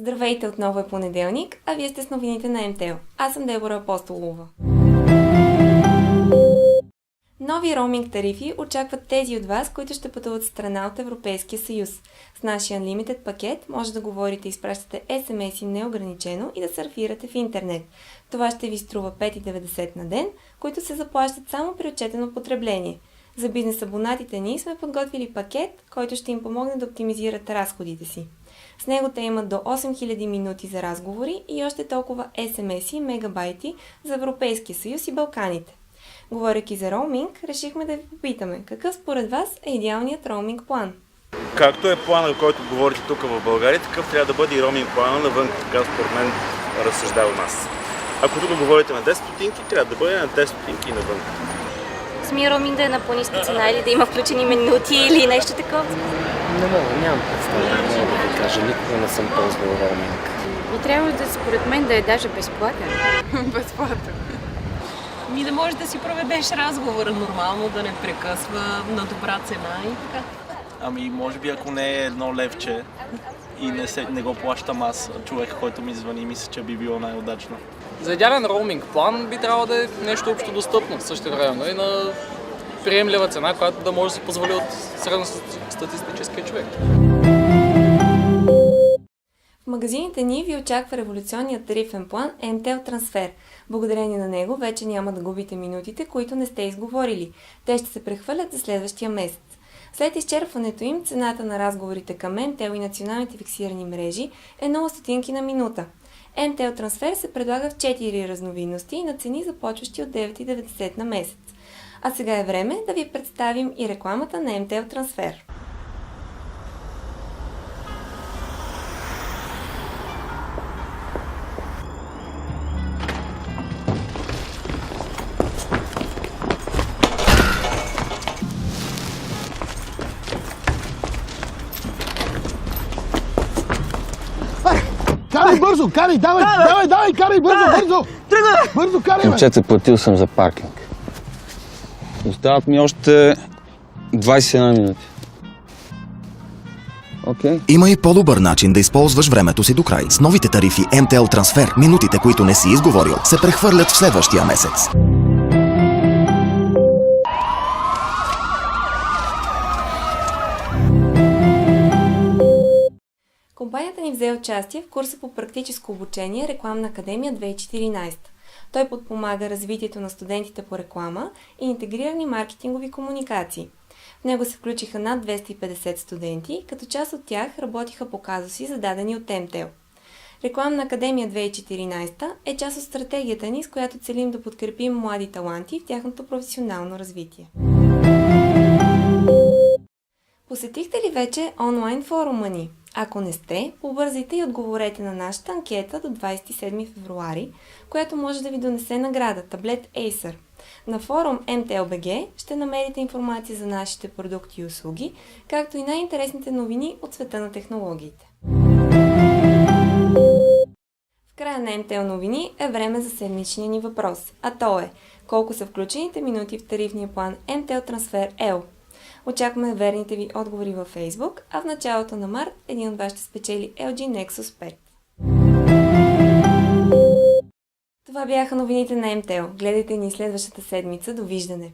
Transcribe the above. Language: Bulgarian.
Здравейте, отново е понеделник, а вие сте с новините на МТЛ. Аз съм Дебора Апостолова. Нови роуминг тарифи очакват тези от вас, които ще пътуват в страна от Европейския съюз. С нашия Unlimited пакет може да говорите и изпращате SMS-и неограничено и да сърфирате в интернет. Това ще ви струва 5,90 на ден, които се заплащат само при отчетено потребление. За бизнес абонатите ни сме подготвили пакет, който ще им помогне да оптимизират разходите си. С него те имат до 8000 минути за разговори и още толкова SMS и мегабайти за Европейския съюз и Балканите. Говорейки за роуминг, решихме да ви попитаме, какъв според вас е идеалният роуминг план? Както е планът, който говорите тук в България, такъв трябва да бъде и роуминг плана навън, така според мен разсъждавам аз. Ако тук говорите на 10 стотинки, трябва да бъде на 10 стотинки и навън. Самия роуминг да е на по-ниска цена или да има включени минути или нещо такова? Не мога, нямам представа, не мога да ви кажа, никога не съм ползвал роуминг. И трябва да, според мен, да е даже безплатен. Безплатен. Да можеш да си проведеш разговора нормално, да не прекъсва на добра цена и така. Може би ако не е едно левче и не го плащам аз, човек, който ми звъни, мисля, че би било най-удачно. За идеален роуминг план би трябвало да е нещо общо достъпно в същото време и на приемлива цена, която да може да се позволи от средностатистическия човек. В магазините ни ви очаква революционният тарифен план MTL Трансфер. Благодарение на него вече няма да губите минутите, които не сте изговорили. Те ще се прехвърлят за следващия месец. След изчерпването им, цената на разговорите към MTL и националните фиксирани мрежи е 0 стотинки на минута. MTL Трансфер се предлага в 4 разновидности и на цени започващи от 9,90 на месец. А сега е време да ви представим и рекламата на MTL Трансфер. Карай бързо, карай, давай, карай бързо! Бързо, карай, Момчета, платил съм за паркинг. Остават ми още 21 минути. Окей. Има и по-добър начин да използваш времето си до край. С новите тарифи MTL Трансфер, минутите, които не си изговорил, се прехвърлят в следващия месец. Компанията ни взе участие в курса по практическо обучение Рекламна академия 2014. Той подпомага развитието на студентите по реклама и интегрирани маркетингови комуникации. В него се включиха над 250 студенти, като част от тях работиха по казуси, зададени от МТЛ. Рекламна академия 2014 е част от стратегията ни, с която целим да подкрепим млади таланти в тяхното професионално развитие. Посетихте ли вече онлайн форума ни? Ако не сте, побързайте и отговорете на нашата анкета до 27 февруари, която може да ви донесе награда – таблет Acer. На форум MTLBG ще намерите информация за нашите продукти и услуги, както и най-интересните новини от света на технологиите. В края на MTL новини е време за седмичния ни въпрос, а то е: колко са включените минути в тарифния план MTL Трансфер L? Очакваме верните ви отговори във Facebook, а в началото на март един от вас ще спечели LG Nexus 5. Това бяха новините на MTL. Гледайте ни следващата седмица. Довиждане!